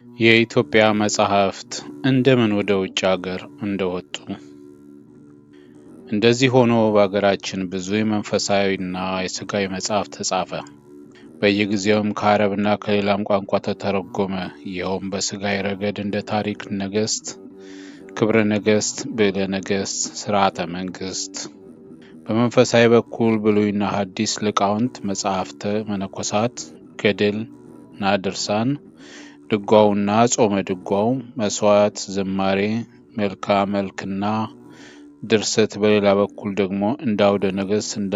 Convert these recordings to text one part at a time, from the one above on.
የኢትዮጵያ መጻሕፍት እንደምን ወደ ውጭ ሀገር እንደወጡ። እንደዚህ ሆኖ በሀገራችን ብዙ የመንፈሳዊና የሥጋዊ መጽሐፍ ተጻፈ። በየጊዜውም ከአረብና ከሌላም ቋንቋ ተተረጎመ። ይኸውም በሥጋዊ ረገድ እንደ ታሪክ ነገሥት፣ ክብረ ነገሥት፣ ብዕለ ነገሥት፣ ሥርዓተ መንግሥት፣ በመንፈሳዊ በኩል ብሉይና ሐዲስ ሊቃውንት፣ መጻሕፍተ መነኮሳት፣ ገድልና ድርሳን፣ ድጓውና ጾመ ድጓው፣ መሥዋዕት፣ ዝማሬ፣ መልክዓ መልክና ድርሰት፣ በሌላ በኩል ደግሞ እንደ አውደ ነገሥት፣ እንደ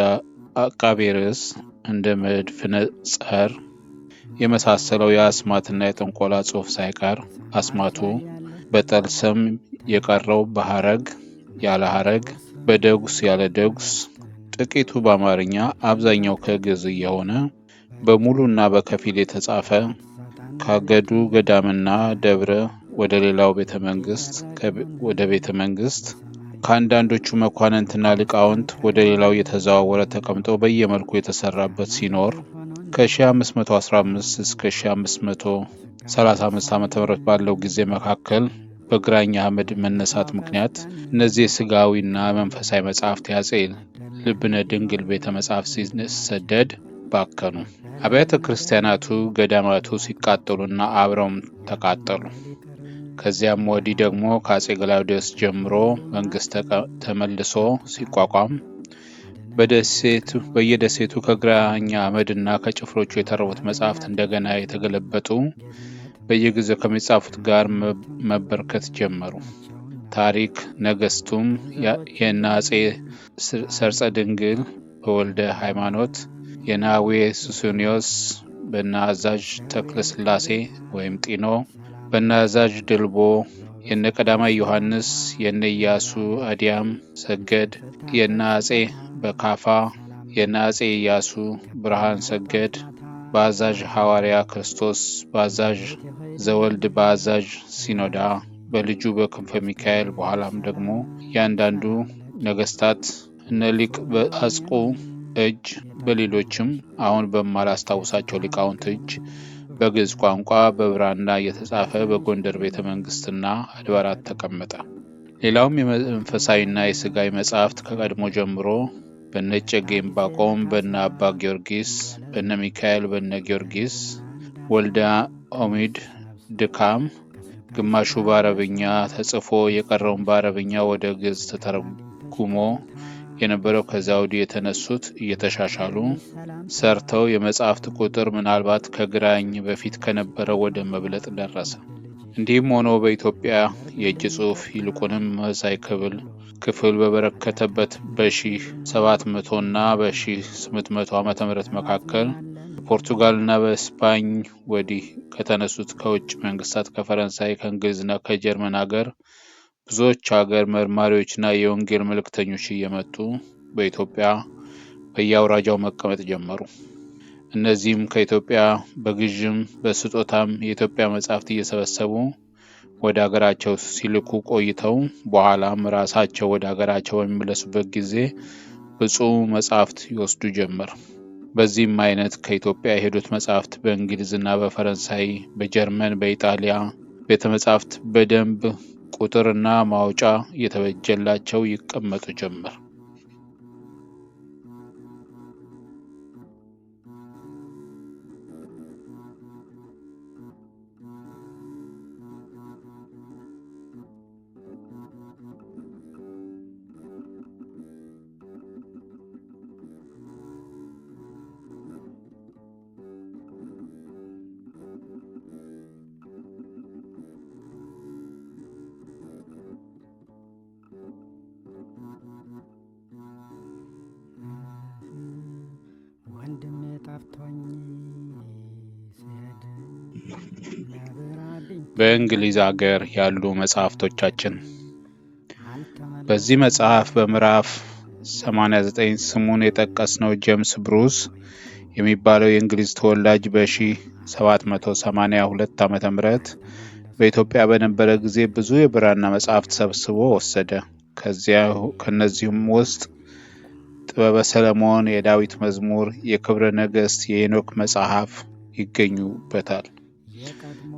አቃቤ ርዕስ፣ እንደ መድፍነ ጸር የመሳሰለው የአስማትና የጥንቆላ ጽሑፍ ሳይቀር አስማቱ በጠልሰም የቀረው በሐረግ ያለ ሐረግ፣ በደጉስ ያለ ደጉስ፣ ጥቂቱ በአማርኛ አብዛኛው ከግዕዝ የሆነ በሙሉና በከፊል የተጻፈ ከአገዱ ገዳምና ደብረ ወደ ሌላው ወደ ቤተ መንግሥት ከአንዳንዶቹ መኳንንትና ሊቃውንት ወደ ሌላው የተዘዋወረ ተቀምጦ በየመልኩ የተሰራበት ሲኖር ከ1515 እስከ 1535 ዓ.ም ባለው ጊዜ መካከል በግራኝ አህመድ መነሳት ምክንያት እነዚህ የሥጋዊና መንፈሳዊ መጻሕፍት የአፄ ልብነ ድንግል ቤተ መጻሕፍት ሲሰደድ ባከኑ። አብያተ ክርስቲያናቱ ገዳማቱ ሲቃጠሉና አብረውም ተቃጠሉ። ከዚያም ወዲህ ደግሞ ከአፄ ገላውዴዎስ ጀምሮ መንግሥት ተመልሶ ሲቋቋም በየደሴቱ ከግራኝ አህመድና ከጭፍሮቹ የተረፉት መጻሕፍት እንደገና የተገለበጡ በየጊዜው ከሚጻፉት ጋር መበርከት ጀመሩ። ታሪክ ነገሥቱም የእነ አፄ ሰርጸ ድንግል በወልደ ሃይማኖት፣ የእነ አዌ ሱስንዮስ በእነ አዛዥ ተክለ ሥላሴ ወይም ጢኖ፣ በእነ አዛዥ ድልቦ፣ የእነ ቀዳማዊ ዮሐንስ፣ የእነ ኢያሱ አዲያም ሰገድ፣ የእነ አፄ በካፋ፣ የእነ አፄ ኢያሱ ብርሃን ሰገድ፣ በአዛዥ ሐዋርያ ክርስቶስ፣ በአዛዥ ዘወልድ፣ በአዛዥ ሲኖዳ፣ በልጁ በክንፈ ሚካኤል፣ በኋላም ደግሞ ያንዳንዱ ነገሥታት እነ ሊቅ በአጽቁ እጅ፣ በሌሎችም አሁን በማላስታውሳቸው ሊቃውንት እጅ በግዕዝ ቋንቋ በብራና እየተጻፈ በጎንደር ቤተ መንግሥትና አድባራት ተቀመጠ። ሌላውም የመንፈሳዊና የሥጋዊ መጻሕፍት ከቀድሞ ጀምሮ በነ እጨጌ ዕንባቆም፣ በነ አባ ጊዮርጊስ፣ በነ ሚካኤል፣ በነ ጊዮርጊስ ወልደ ኦሚድ ድካም ግማሹ በአረብኛ ተጽፎ የቀረውን በአረብኛ ወደ ግዕዝ ተተረጉሞ የነበረው ከዚያ ወዲህ የተነሱት እየተሻሻሉ ሰርተው የመጻሕፍት ቁጥር ምናልባት ከግራኝ በፊት ከነበረው ወደ መብለጥ ደረሰ። እንዲህም ሆኖ በኢትዮጵያ የእጅ ጽሑፍ ይልቁንም መሳይ ክፍል በበረከተበት በ1700 እና በ1800 ዓ.ም መካከል በፖርቱጋልና በስፓኝ ወዲህ ከተነሱት ከውጭ መንግስታት ከፈረንሳይ፣ ከእንግሊዝና ከጀርመን ሀገር ብዙዎች ሀገር መርማሪዎችና የወንጌል መልእክተኞች እየመጡ በኢትዮጵያ በየአውራጃው መቀመጥ ጀመሩ። እነዚህም ከኢትዮጵያ በግዥም በስጦታም የኢትዮጵያ መጻሕፍት እየሰበሰቡ ወደ ሀገራቸው ሲልኩ ቆይተው በኋላም ራሳቸው ወደ ሀገራቸው በሚመለሱበት ጊዜ ብፁዕ መጻሕፍት ይወስዱ ጀመር። በዚህም አይነት ከኢትዮጵያ የሄዱት መጻሕፍት በእንግሊዝና በፈረንሳይ፣ በጀርመን፣ በኢጣሊያ ቤተ መጻሕፍት በደንብ ቁጥርና ማውጫ እየተበጀላቸው ይቀመጡ ጀመር። በእንግሊዝ ሀገር ያሉ መጻሕፍቶቻችን። በዚህ መጽሐፍ በምዕራፍ 89 ስሙን የጠቀስነው ጄምስ ብሩስ የሚባለው የእንግሊዝ ተወላጅ በ1782 ዓ.ም በኢትዮጵያ በነበረ ጊዜ ብዙ የብራና መጻሕፍት ሰብስቦ ወሰደ። ከነዚህም ውስጥ ጥበበ ሰለሞን፣ የዳዊት መዝሙር፣ የክብረ ነገሥት፣ የሄኖክ መጽሐፍ ይገኙበታል።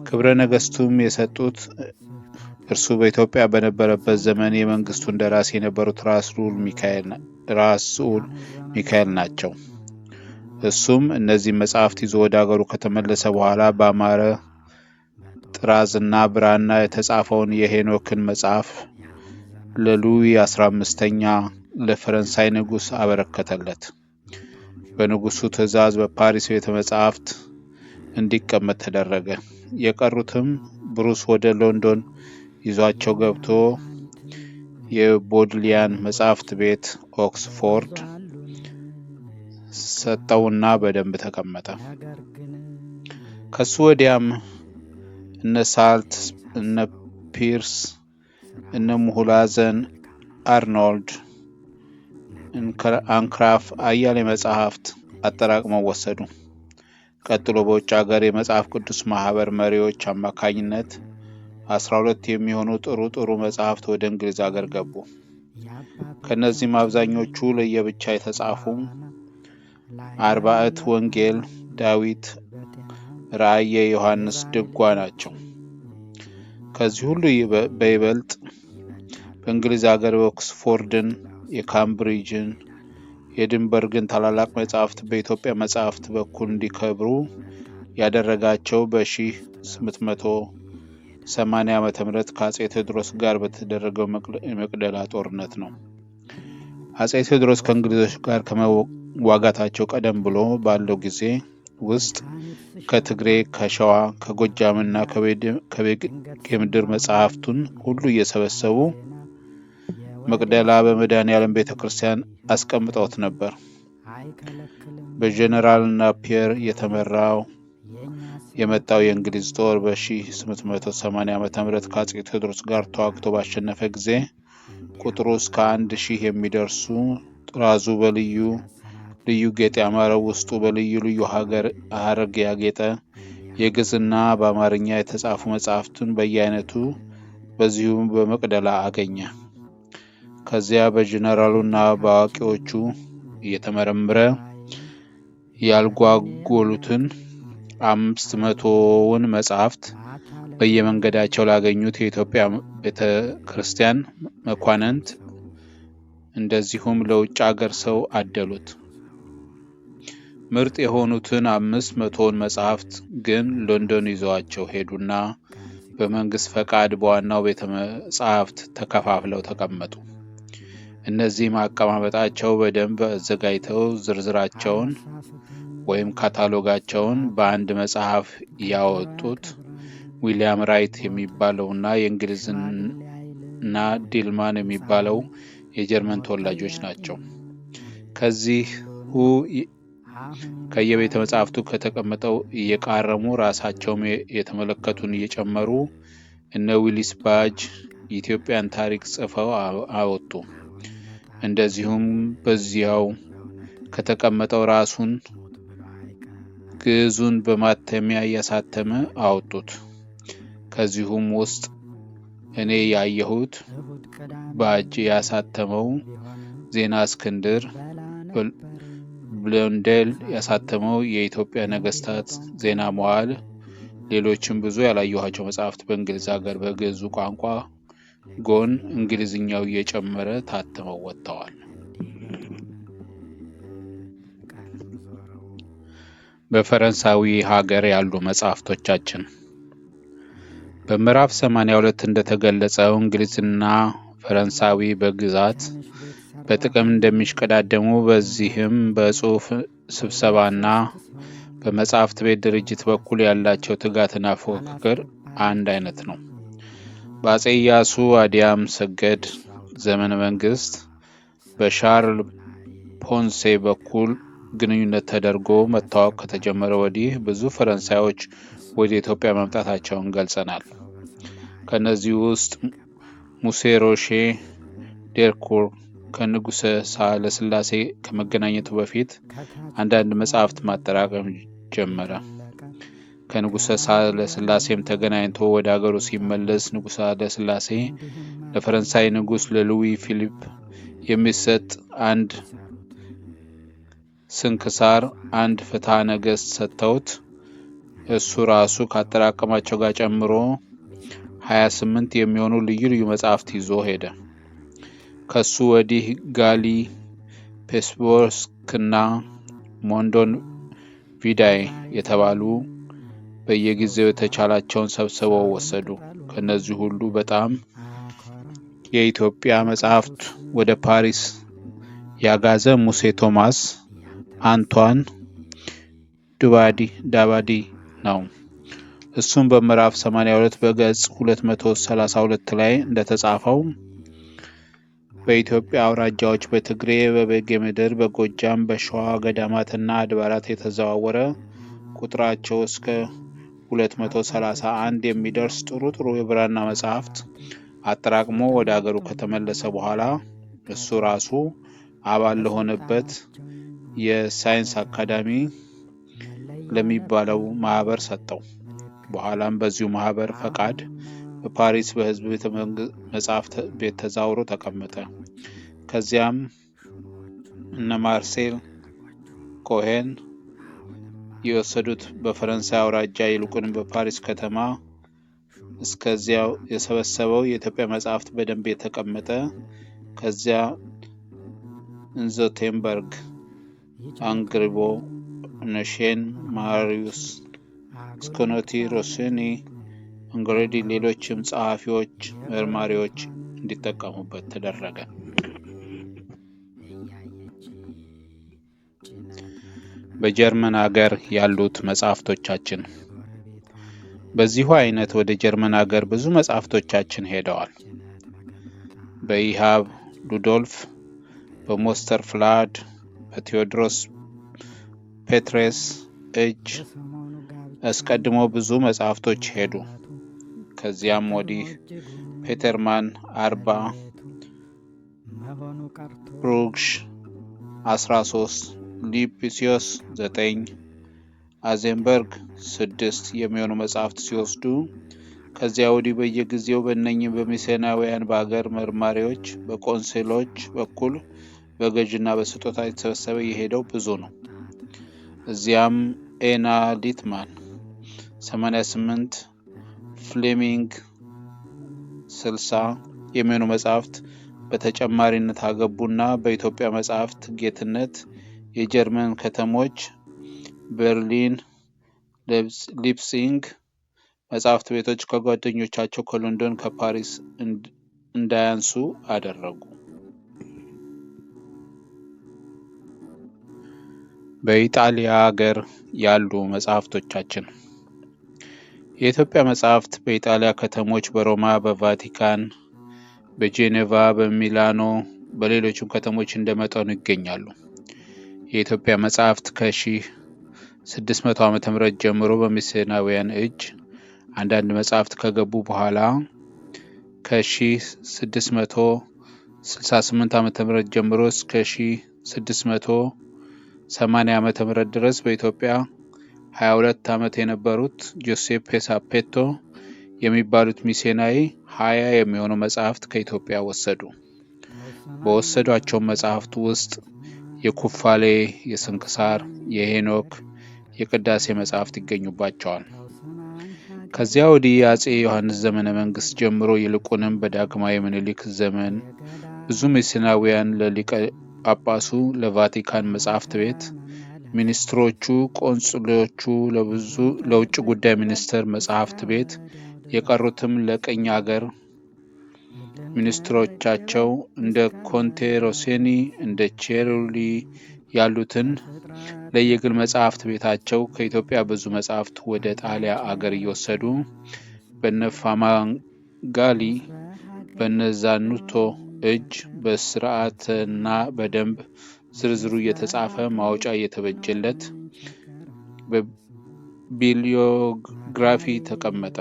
ክብረ ነገስቱም የሰጡት እርሱ በኢትዮጵያ በነበረበት ዘመን የመንግስቱ እንደራሴ የነበሩት ራስ ልዑል ሚካኤል ናቸው። እሱም እነዚህ መጽሐፍት ይዞ ወደ ሀገሩ ከተመለሰ በኋላ በአማረ ጥራዝና ብራና የተጻፈውን የሄኖክን መጽሐፍ ለሉዊ 15ኛ ለፈረንሳይ ንጉስ አበረከተለት። በንጉሱ ትእዛዝ በፓሪስ ቤተ መጻሕፍት እንዲቀመጥ ተደረገ። የቀሩትም ብሩስ ወደ ሎንዶን ይዟቸው ገብቶ የቦድሊያን መጽሐፍት ቤት ኦክስፎርድ ሰጠውና በደንብ ተቀመጠ። ከሱ ወዲያም እነ ሳልት፣ እነ ፒርስ፣ እነ ሙሁላዘን፣ አርኖልድ፣ አንክራፍ አያሌ መጽሐፍት አጠራቅመው ወሰዱ። ቀጥሎ በውጭ ሀገር የመጽሐፍ ቅዱስ ማህበር መሪዎች አማካኝነት 12 የሚሆኑ ጥሩ መጽሐፍት ወደ እንግሊዝ ሀገር ገቡ። ከነዚህም አብዛኞቹ ለየብቻ የተጻፉ አርባዕት ወንጌል፣ ዳዊት፣ ራእየ ዮሐንስ፣ ድጓ ናቸው። ከዚህ ሁሉ በይበልጥ በእንግሊዝ ሀገር ኦክስፎርድን፣ የካምብሪጅን፣ የኤድንበርግን ታላላቅ መጽሐፍት በኢትዮጵያ መጽሐፍት በኩል እንዲከብሩ ያደረጋቸው በ1880 ዓመተ ምህረት ከአጼ ቴዎድሮስ ጋር በተደረገው የመቅደላ ጦርነት ነው። አጼ ቴዎድሮስ ከእንግሊዞች ጋር ከመዋጋታቸው ቀደም ብሎ ባለው ጊዜ ውስጥ ከትግሬ፣ ከሸዋ፣ ከጎጃምና ከቤጌምድር መጽሐፍቱን ሁሉ እየሰበሰቡ መቅደላ በመድኃኔዓለም ቤተክርስቲያን አስቀምጠውት ነበር። በጀነራል ናፒየር የተመራው የመጣው የእንግሊዝ ጦር በ1880 ዓመተ ምህረት ከአጼ ቴዎድሮስ ጋር ተዋግቶ ባሸነፈ ጊዜ ቁጥሩ እስከ 1000 የሚደርሱ ጥራዙ በልዩ ጌጥ ያማረው ውስጡ በልዩ ሀረግ ያጌጠ የግዕዝና በአማርኛ የተጻፉ መጽሐፍትን በየአይነቱ በዚሁ በመቅደላ አገኘ። ከዚያ በጀነራሉና በአዋቂዎቹ እየተመረመረ ያልጓጎሉትን 500ውን መጽሐፍት በየመንገዳቸው ላገኙት የኢትዮጵያ ቤተክርስቲያን መኳንንት እንደዚሁም ለውጭ ሀገር ሰው አደሉት። ምርጥ የሆኑትን 500ውን መጽሐፍት ግን ሎንዶን ይዘዋቸው ሄዱና በመንግስት ፈቃድ በዋናው ቤተ መጻሕፍት ተከፋፍለው ተቀመጡ። እነዚህም አቀማመጣቸው በደንብ አዘጋጅተው ዝርዝራቸውን ወይም ካታሎጋቸውን በአንድ መጽሐፍ ያወጡት ዊሊያም ራይት የሚባለውና የእንግሊዝና ዲልማን የሚባለው የጀርመን ተወላጆች ናቸው። ከዚሁ ከየቤተ መጻሕፍቱ ከተቀመጠው እየቃረሙ ራሳቸውም የተመለከቱን እየጨመሩ እነ ዊሊስ ባጅ የኢትዮጵያን ታሪክ ጽፈው አወጡ። እንደዚሁም በዚያው ከተቀመጠው ራሱን ግዕዙን በማተሚያ እያሳተመ አወጡት። ከዚሁም ውስጥ እኔ ያየሁት ባጅ ያሳተመው ዜና እስክንድር፣ ብሎንዴል ያሳተመው የኢትዮጵያ ነገስታት ዜና መዋዕል፣ ሌሎችም ብዙ ያላየኋቸው መጽሐፍት በእንግሊዝ ሀገር በግዕዙ ቋንቋ ጎን እንግሊዝኛው እየጨመረ ታትመው ወጥተዋል። በፈረንሳዊ ሀገር ያሉ መጽሐፍቶቻችን በምዕራፍ 82 እንደተገለጸው እንግሊዝና ፈረንሳዊ በግዛት በጥቅም እንደሚሽቀዳደሙ፣ በዚህም በጽሑፍ ስብሰባና በመጽሐፍት ቤት ድርጅት በኩል ያላቸው ትጋትና ፉክክር አንድ አይነት ነው። በአጼ ኢያሱ አዲያም ሰገድ ዘመነ መንግስት በሻርል ፖንሴ በኩል ግንኙነት ተደርጎ መታወቅ ከተጀመረ ወዲህ ብዙ ፈረንሳዮች ወደ ኢትዮጵያ መምጣታቸውን ገልጸናል። ከነዚህ ውስጥ ሙሴ ሮሼ ዴርኮር ከንጉሠ ሳህለ ሥላሴ ከመገናኘቱ በፊት አንዳንድ መጽሐፍት ማጠራቀም ጀመረ። ከንጉሠ ሳህለ ሥላሴም ተገናኝቶ ወደ ሀገሩ ሲመለስ ንጉሠ ሳህለ ሥላሴ ለፈረንሳይ ንጉሥ ለሉዊ ፊሊፕ የሚሰጥ አንድ ስንክሳር፣ አንድ ፍትሐ ነገሥት ሰጥተውት እሱ ራሱ ካጠራቀማቸው ጋር ጨምሮ 28 የሚሆኑ ልዩ ልዩ መጽሐፍት ይዞ ሄደ። ከሱ ወዲህ ጋሊ ፔስቦስክና ሞንዶን ቪዳይ የተባሉ በየጊዜው የተቻላቸውን ሰብስበው ወሰዱ። ከነዚህ ሁሉ በጣም የኢትዮጵያ መጽሐፍት ወደ ፓሪስ ያጋዘ ሙሴ ቶማስ አንቷን ዳባዲ ነው። እሱም በምዕራፍ 82 በገጽ 232 ላይ እንደተጻፈው በኢትዮጵያ አውራጃዎች በትግሬ፣ በበጌ ምድር፣ በጎጃም፣ በሸዋ ገዳማትና አድባራት የተዘዋወረ ቁጥራቸው እስከ 231 የሚደርስ ጥሩ የብራና መጽሐፍት አጠራቅሞ ወደ አገሩ ከተመለሰ በኋላ እሱ ራሱ አባል ለሆነበት የሳይንስ አካዳሚ ለሚባለው ማህበር ሰጠው። በኋላም በዚሁ ማህበር ፈቃድ በፓሪስ በህዝብ ቤተ መጻሕፍት ቤት ተዛውሮ ተቀመጠ። ከዚያም እነ ማርሴል ኮሄን የወሰዱት በፈረንሳይ አውራጃ ይልቁንም በፓሪስ ከተማ እስከዚያው የሰበሰበው የኢትዮጵያ መጽሐፍት በደንብ የተቀመጠ ከዚያ እንዞቴንበርግ፣ አንግሪቦ፣ ነሼን፣ ማሪዩስ ስኮኖቲ፣ ሮሲኒ፣ እንግሬዲ ሌሎችም ጸሐፊዎች፣ መርማሪዎች እንዲጠቀሙበት ተደረገ። በጀርመን ሀገር ያሉት መጽሐፍቶቻችን በዚሁ አይነት ወደ ጀርመን ሀገር ብዙ መጽሐፍቶቻችን ሄደዋል። በኢሃብ ሉዶልፍ፣ በሞስተር ፍላድ፣ በቴዎድሮስ ፔትሬስ እጅ አስቀድሞ ብዙ መጽሐፍቶች ሄዱ። ከዚያም ወዲህ ፔተርማን 40፣ ብሩግሽ 13፣ ሊፕሲዮስ 9፣ አዜንበርግ 6 የሚሆኑ መጽሐፍት ሲወስዱ ከዚያ ወዲህ በየጊዜው በእነኚህ በሚስዮናውያን በአገር መርማሪዎች በቆንስሎች በኩል በገዥና በስጦታ የተሰበሰበ የሄደው ብዙ ነው። እዚያም ኤና ሊትማን 88፣ ፍሌሚንግ 60 የሚሆኑ መጽሐፍት በተጨማሪነት አገቡና በኢትዮጵያ መጽሐፍት ጌትነት የጀርመን ከተሞች በርሊን፣ ሊፕሲንግ መጽሐፍት ቤቶች ከጓደኞቻቸው ከሎንዶን ከፓሪስ እንዳያንሱ አደረጉ። በኢጣሊያ ሀገር ያሉ መጽሐፍቶቻችን የኢትዮጵያ መጽሐፍት በኢጣሊያ ከተሞች በሮማ፣ በቫቲካን፣ በጄኔቫ፣ በሚላኖ በሌሎችም ከተሞች እንደመጠኑ ይገኛሉ። የኢትዮጵያ መጽሐፍት ከ1600 ዓመተ ምህረት ጀምሮ በሚስዮናውያን እጅ አንዳንድ መጽሐፍት ከገቡ በኋላ ከ1668 ዓመተ ምህረት ጀምሮ እስከ 1680 ዓመተ ምህረት ድረስ በኢትዮጵያ 22 ዓመት የነበሩት ጆሴፔ ሳፔቶ የሚባሉት ሚስዮናዊ 20 የሚሆኑ መጽሐፍት ከኢትዮጵያ ወሰዱ። በወሰዷቸው መጽሐፍት ውስጥ የኩፋሌ፣ የስንክሳር፣ የሄኖክ፣ የቅዳሴ መጽሐፍት ይገኙባቸዋል። ከዚያ ወዲህ የአጼ ዮሐንስ ዘመነ መንግስት ጀምሮ ይልቁንም በዳግማዊ ምኒልክ ዘመን ብዙ ሚስዮናውያን ለሊቀ ጳጳሱ፣ ለቫቲካን መጽሐፍት ቤት ሚኒስትሮቹ፣ ቆንስሎቹ፣ ለውጭ ጉዳይ ሚኒስቴር መጽሐፍት ቤት የቀሩትም ለቀኝ ሀገር ሚኒስትሮቻቸው እንደ ኮንቴ ሮሴኒ እንደ ቼሩሊ ያሉትን ለየግል መጽሐፍት ቤታቸው ከኢትዮጵያ ብዙ መጽሐፍት ወደ ጣሊያ አገር እየወሰዱ በነፋማጋሊ በነዛኑቶ እጅ በስርዓትና በደንብ ዝርዝሩ እየተጻፈ ማውጫ እየተበጀለት በቢሊዮግራፊ ተቀመጠ።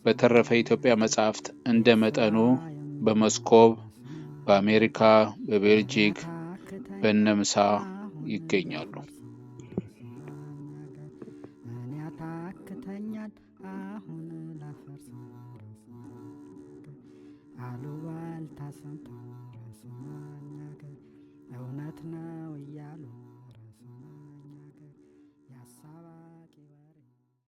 በተረፈ የኢትዮጵያ መጽሐፍት እንደ መጠኑ በመስኮብ፣ በአሜሪካ፣ በቤልጂክ፣ በነምሳ ይገኛሉ።